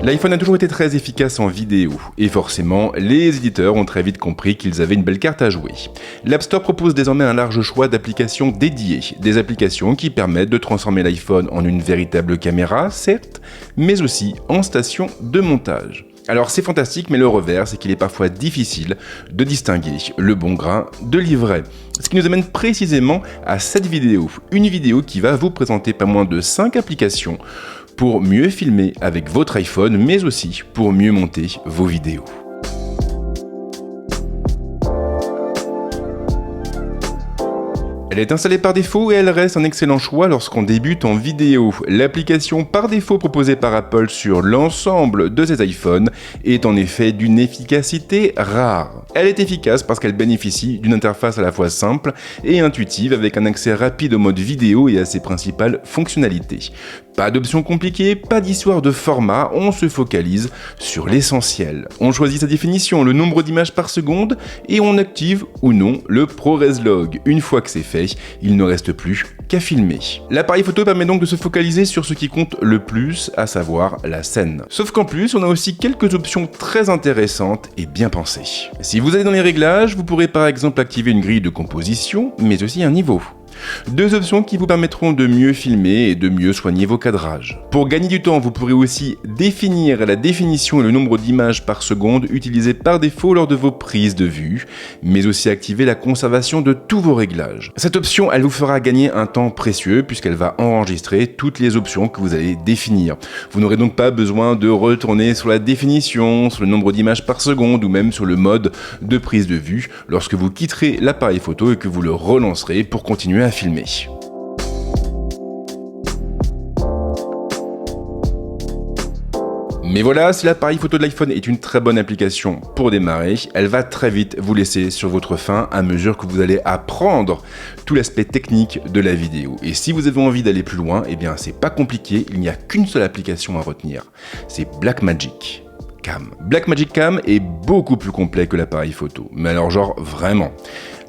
L'iPhone a toujours été très efficace en vidéo, et forcément, les éditeurs ont très vite compris qu'ils avaient une belle carte à jouer. L'App Store propose désormais un large choix d'applications dédiées, des applications qui permettent de transformer l'iPhone en une véritable caméra, certes, mais aussi en station de montage. Alors c'est fantastique, mais le revers, c'est qu'il est parfois difficile de distinguer le bon grain de l'ivraie. Ce qui nous amène précisément à cette vidéo, une vidéo qui va vous présenter pas moins de 5 applications pour mieux filmer avec votre iPhone, mais aussi pour mieux monter vos vidéos. Elle est installée par défaut et elle reste un excellent choix lorsqu'on débute en vidéo. L'application par défaut proposée par Apple sur l'ensemble de ses iPhones est en effet d'une efficacité rare. Elle est efficace parce qu'elle bénéficie d'une interface à la fois simple et intuitive avec un accès rapide au mode vidéo et à ses principales fonctionnalités. Pas d'options compliquées, pas d'histoire de format, on se focalise sur l'essentiel. On choisit sa définition, le nombre d'images par seconde et on active ou non le ProRes Log. Une fois que c'est fait, il ne reste plus qu'à filmer. L'appareil photo permet donc de se focaliser sur ce qui compte le plus, à savoir la scène. Sauf qu'en plus, on a aussi quelques options très intéressantes et bien pensées. Si vous allez dans les réglages, vous pourrez par exemple activer une grille de composition, mais aussi un niveau. Deux options qui vous permettront de mieux filmer et de mieux soigner vos cadrages. Pour gagner du temps, vous pourrez aussi définir la définition et le nombre d'images par seconde utilisés par défaut lors de vos prises de vue, mais aussi activer la conservation de tous vos réglages. Cette option, elle vous fera gagner un temps précieux puisqu'elle va enregistrer toutes les options que vous allez définir. Vous n'aurez donc pas besoin de retourner sur la définition, sur le nombre d'images par seconde ou même sur le mode de prise de vue lorsque vous quitterez l'appareil photo et que vous le relancerez pour continuer à filmer. Mais voilà, si l'appareil photo de l'iPhone est une très bonne application pour démarrer, elle va très vite vous laisser sur votre faim à mesure que vous allez apprendre tout l'aspect technique de la vidéo. Et si vous avez envie d'aller plus loin, eh bien c'est pas compliqué, il n'y a qu'une seule application à retenir, c'est Blackmagic Cam. Blackmagic Cam est beaucoup plus complet que l'appareil photo, mais alors genre vraiment.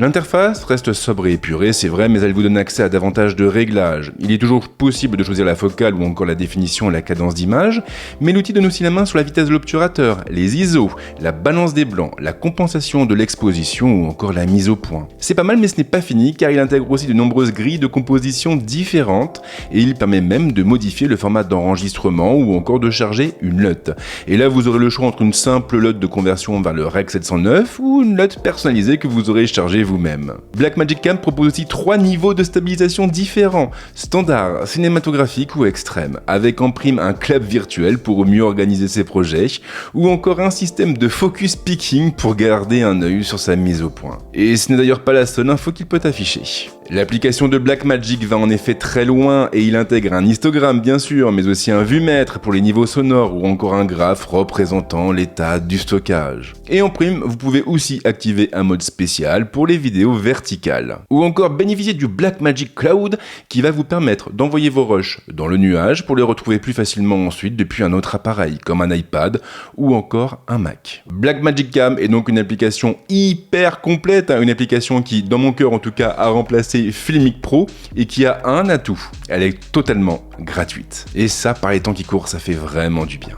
L'interface reste sobre et épurée, c'est vrai, mais elle vous donne accès à davantage de réglages. Il est toujours possible de choisir la focale ou encore la définition et la cadence d'image, mais l'outil donne aussi la main sur la vitesse de l'obturateur, les ISO, la balance des blancs, la compensation de l'exposition ou encore la mise au point. C'est pas mal, mais ce n'est pas fini car il intègre aussi de nombreuses grilles de composition différentes et il permet même de modifier le format d'enregistrement ou encore de charger une LUT. Et là, vous aurez le choix entre une simple LUT de conversion vers le Rec 709 ou une LUT personnalisée que vous aurez chargée vous-même. Blackmagic Cam propose aussi 3 niveaux de stabilisation différents, standard, cinématographique ou extrême, avec en prime un clap virtuel pour mieux organiser ses projets, ou encore un système de focus picking pour garder un œil sur sa mise au point. Et ce n'est d'ailleurs pas la seule info qu'il peut afficher. L'application de Blackmagic va en effet très loin et il intègre un histogramme bien sûr, mais aussi un vumètre pour les niveaux sonores ou encore un graphe représentant l'état du stockage. Et en prime, vous pouvez aussi activer un mode spécial pour les vidéos verticales. Ou encore bénéficier du Blackmagic Cloud qui va vous permettre d'envoyer vos rushs dans le nuage pour les retrouver plus facilement ensuite depuis un autre appareil comme un iPad ou encore un Mac. Blackmagic Cam est donc une application hyper complète, une application qui, dans mon cœur en tout cas, a remplacé Filmic Pro et qui a un atout, elle est totalement gratuite. Et ça, par les temps qui courent, ça fait vraiment du bien.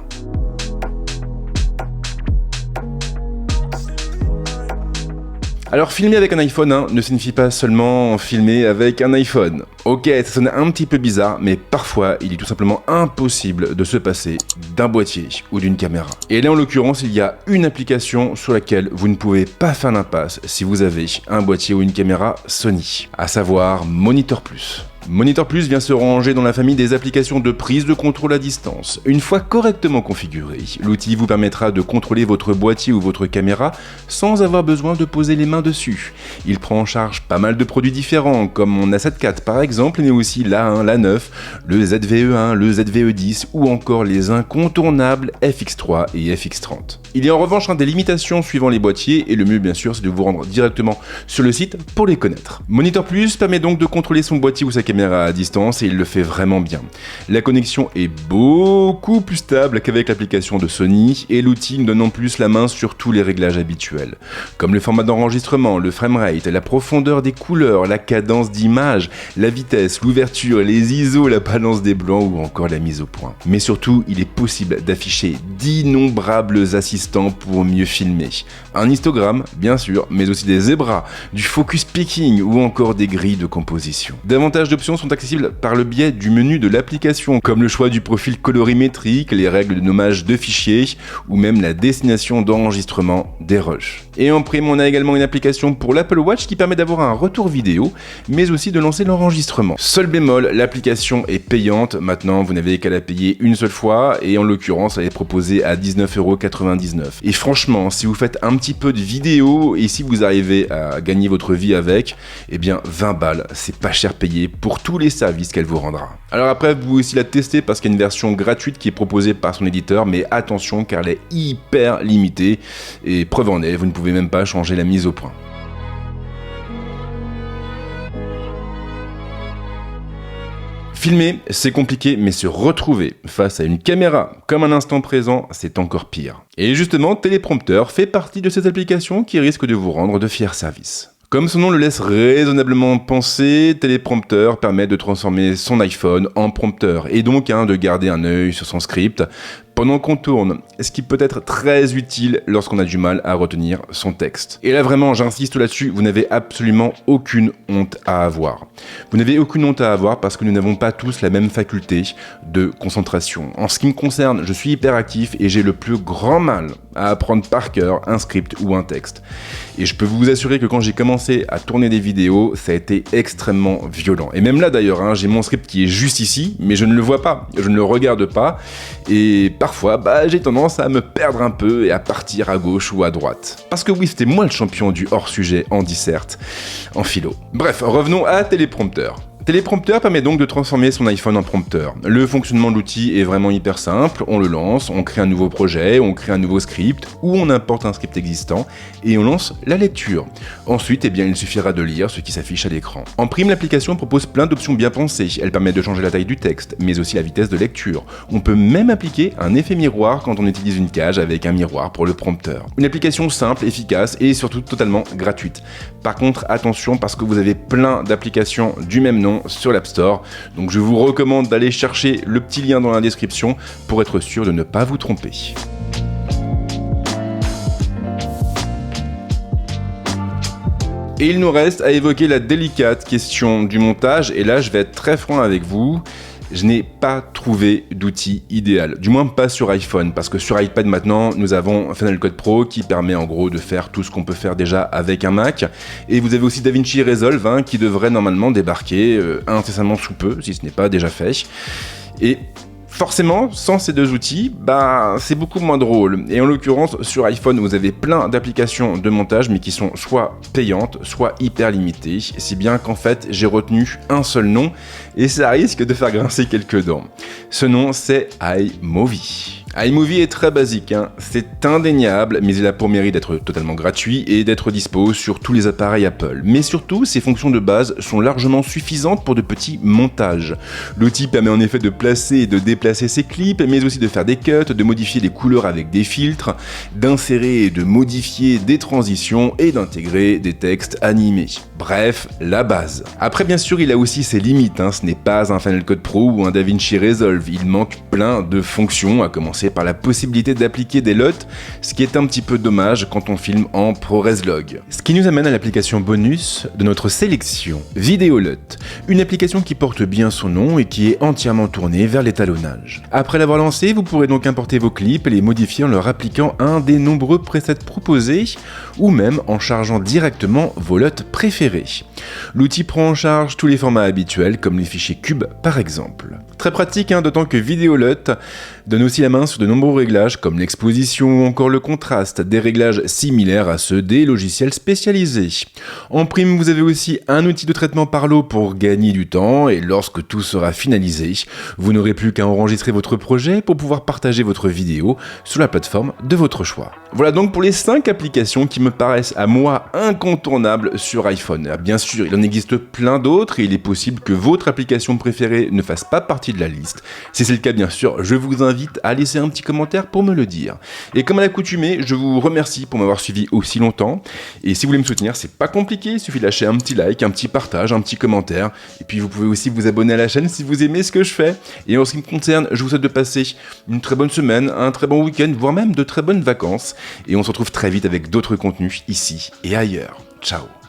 Alors filmer avec un iPhone ne signifie pas seulement filmer avec un iPhone. Ok, ça sonne un petit peu bizarre, mais parfois il est tout simplement impossible de se passer d'un boîtier ou d'une caméra. Et là en l'occurrence, il y a une application sur laquelle vous ne pouvez pas faire l'impasse si vous avez un boîtier ou une caméra Sony, à savoir Monitor Plus. Monitor Plus vient se ranger dans la famille des applications de prise de contrôle à distance. Une fois correctement configuré, l'outil vous permettra de contrôler votre boîtier ou votre caméra sans avoir besoin de poser les mains dessus. Il prend en charge pas mal de produits différents, comme mon A7 IV par exemple, mais aussi l'A1, l'A9, le ZVE1, le ZVE10 ou encore les incontournables FX3 et FX30. Il y a en revanche des limitations suivant les boîtiers et le mieux bien sûr c'est de vous rendre directement sur le site pour les connaître. Monitor Plus permet donc de contrôler son boîtier ou sa caméra caméra à distance et il le fait vraiment bien. La connexion est beaucoup plus stable qu'avec l'application de Sony et l'outil nous donne en plus la main sur tous les réglages habituels, comme le format d'enregistrement, le framerate, la profondeur des couleurs, la cadence d'image, la vitesse, l'ouverture, les ISO, la balance des blancs ou encore la mise au point. Mais surtout, il est possible d'afficher d'innombrables assistants pour mieux filmer. Un histogramme, bien sûr, mais aussi des zébras, du focus picking ou encore des grilles de composition. Davantage d'options sont accessibles par le biais du menu de l'application, comme le choix du profil colorimétrique, les règles de nommage de fichiers ou même la destination d'enregistrement des rushs. Et en prime, on a également une application pour l'Apple Watch qui permet d'avoir un retour vidéo, mais aussi de lancer l'enregistrement. Seul bémol, l'application est payante. Maintenant, vous n'avez qu'à la payer une seule fois et en l'occurrence, elle est proposée à 19,99 €. Et franchement, si vous faites un petit peu de vidéo et si vous arrivez à gagner votre vie avec, eh bien 20 balles, c'est pas cher payé pour tous les services qu'elle vous rendra. Alors après, vous pouvez aussi la tester parce qu'il y a une version gratuite qui est proposée par son éditeur, mais attention car elle est hyper limitée et preuve en est, vous ne pouvez même pas changer la mise au point. Filmer, c'est compliqué, mais se retrouver face à une caméra comme un instant présent, c'est encore pire. Et justement, Téléprompteur fait partie de ces applications qui risquent de vous rendre de fiers services. Comme son nom le laisse raisonnablement penser, Téléprompteur permet de transformer son iPhone en prompteur et donc de garder un œil sur son script pendant qu'on tourne, ce qui peut être très utile lorsqu'on a du mal à retenir son texte. Et là vraiment, j'insiste là-dessus, vous n'avez absolument aucune honte à avoir. Vous n'avez aucune honte à avoir parce que nous n'avons pas tous la même faculté de concentration. En ce qui me concerne, je suis hyperactif et j'ai le plus grand mal à apprendre par cœur un script ou un texte. Et je peux vous assurer que quand j'ai commencé à tourner des vidéos, ça a été extrêmement violent. Et même là d'ailleurs, j'ai mon script qui est juste ici, mais je ne le vois pas, je ne le regarde pas, et parfois, j'ai tendance à me perdre un peu et à partir à gauche ou à droite. Parce que oui, c'était moi le champion du hors-sujet en disserte, en philo. Bref, revenons à Téléprompteur. Téléprompteur permet donc de transformer son iPhone en prompteur. Le fonctionnement de l'outil est vraiment hyper simple, on le lance, on crée un nouveau projet, on crée un nouveau script, ou on importe un script existant, et on lance la lecture. Ensuite, il suffira de lire ce qui s'affiche à l'écran. En prime, l'application propose plein d'options bien pensées, elle permet de changer la taille du texte, mais aussi la vitesse de lecture. On peut même appliquer un effet miroir quand on utilise une cage avec un miroir pour le prompteur. Une application simple, efficace, et surtout totalement gratuite. Par contre, attention parce que vous avez plein d'applications du même nom sur l'App Store, donc je vous recommande d'aller chercher le petit lien dans la description pour être sûr de ne pas vous tromper. Et il nous reste à évoquer la délicate question du montage, et là je vais être très franc avec vous. Je n'ai pas trouvé d'outil idéal, du moins pas sur iPhone, parce que sur iPad maintenant, nous avons Final Cut Pro qui permet en gros de faire tout ce qu'on peut faire déjà avec un Mac, et vous avez aussi DaVinci Resolve qui devrait normalement débarquer incessamment sous peu, si ce n'est pas déjà fait. Et forcément, sans ces deux outils, c'est beaucoup moins drôle. Et en l'occurrence, sur iPhone, vous avez plein d'applications de montage, mais qui sont soit payantes, soit hyper limitées. Si bien qu'en fait, j'ai retenu un seul nom, et ça risque de faire grincer quelques dents. Ce nom, c'est iMovie. iMovie est très basique, c'est indéniable, mais il a pour mérite d'être totalement gratuit et d'être dispo sur tous les appareils Apple. Mais surtout, ses fonctions de base sont largement suffisantes pour de petits montages. L'outil permet en effet de placer et de déplacer ses clips, mais aussi de faire des cuts, de modifier les couleurs avec des filtres, d'insérer et de modifier des transitions et d'intégrer des textes animés. Bref, la base. Après, bien sûr, il a aussi ses limites, ce n'est pas un Final Cut Pro ou un DaVinci Resolve, il manque plein de fonctions, à commencer par la possibilité d'appliquer des LUT, ce qui est un petit peu dommage quand on filme en ProRes Log. Ce qui nous amène à l'application bonus de notre sélection, VideoLUT, une application qui porte bien son nom et qui est entièrement tournée vers l'étalonnage. Après l'avoir lancée, vous pourrez donc importer vos clips et les modifier en leur appliquant un des nombreux presets proposés ou même en chargeant directement vos LUT préférés. L'outil prend en charge tous les formats habituels comme les fichiers cubes par exemple. Très pratique, d'autant que VideoLUT donne aussi la main sur de nombreux réglages comme l'exposition ou encore le contraste, des réglages similaires à ceux des logiciels spécialisés. En prime, vous avez aussi un outil de traitement par l'eau pour gagner du temps et lorsque tout sera finalisé, vous n'aurez plus qu'à enregistrer votre projet pour pouvoir partager votre vidéo sur la plateforme de votre choix. Voilà donc pour les 5 applications qui me paraissent à moi incontournables sur iPhone. smartphone. Bien sûr, il en existe plein d'autres et il est possible que votre application préférée ne fasse pas partie de la liste. Si c'est le cas, bien sûr, je vous invite à laisser un petit commentaire pour me le dire. Et comme à l'accoutumée, je vous remercie pour m'avoir suivi aussi longtemps. Et si vous voulez me soutenir, c'est pas compliqué, il suffit de lâcher un petit like, un petit partage, un petit commentaire. Et puis vous pouvez aussi vous abonner à la chaîne si vous aimez ce que je fais. Et en ce qui me concerne, je vous souhaite de passer une très bonne semaine, un très bon week-end, voire même de très bonnes vacances. Et on se retrouve très vite avec d'autres contenus ici et ailleurs. Ciao.